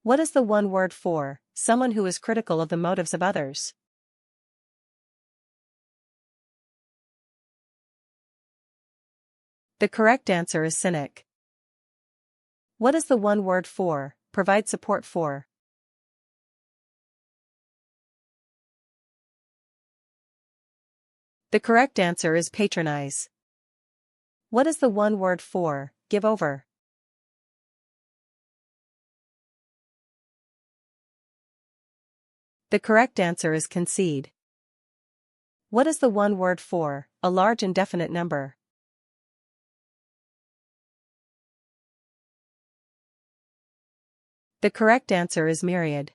What is the one word for someone who is critical of the motives of others? The correct answer is cynic. What is the one word for provide support for? The correct answer is patronize. What is the one word for give over? The correct answer is concede. What is the one word for a large indefinite number? The correct answer is myriad.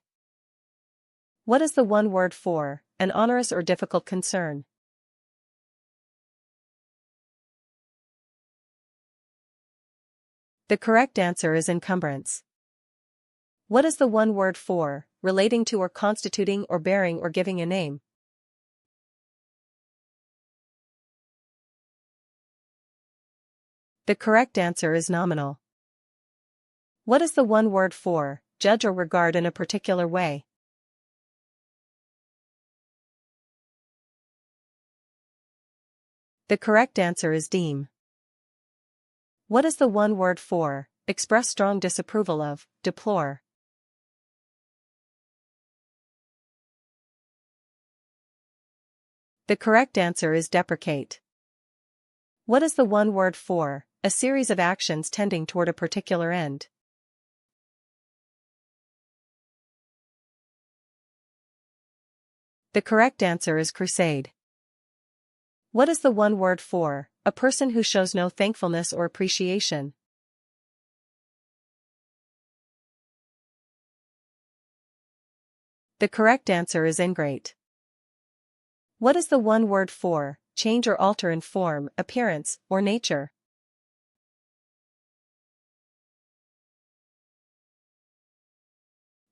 What is the one word for an onerous or difficult concern? The correct answer is encumbrance. What is the one word for relating to or constituting or bearing or giving a name? The correct answer is nominal. What is the one word for judge or regard in a particular way? The correct answer is deem. What is the one word for express strong disapproval of, deplore? The correct answer is deprecate. What is the one word for a series of actions tending toward a particular end? The correct answer is crusade. What is the one word for a person who shows no thankfulness or appreciation? The correct answer is ingrate. What is the one word for change or alter in form, appearance, or nature?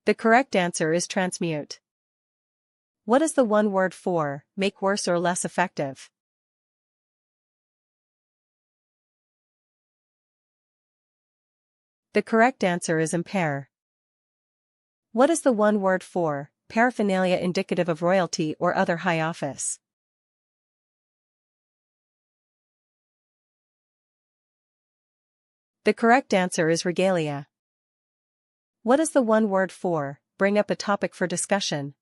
The correct answer is transmute. What is the one word for make worse or less effective? The correct answer is impair. What is the one word for paraphernalia indicative of royalty or other high office? The correct answer is regalia. What is the one word for bring up a topic for discussion?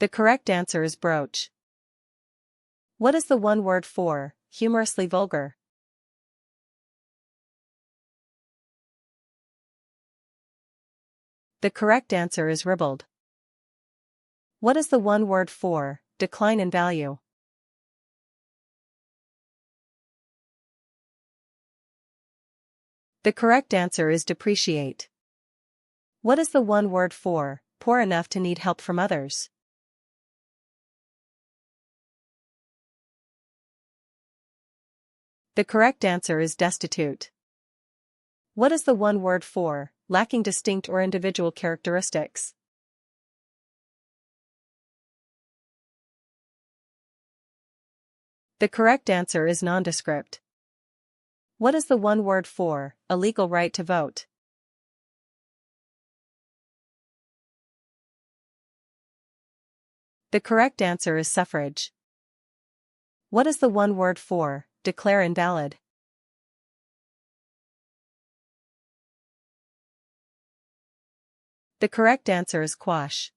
The correct answer is broach. What is the one word for humorously vulgar? The correct answer is ribald. What is the one word for decline in value? The correct answer is depreciate. What is the one word for poor enough to need help from others? The correct answer is destitute. What is the one word for lacking distinct or individual characteristics? The correct answer is nondescript. What is the one word for a legal right to vote? The correct answer is suffrage. What is the one word for declare invalid? The correct answer is quash.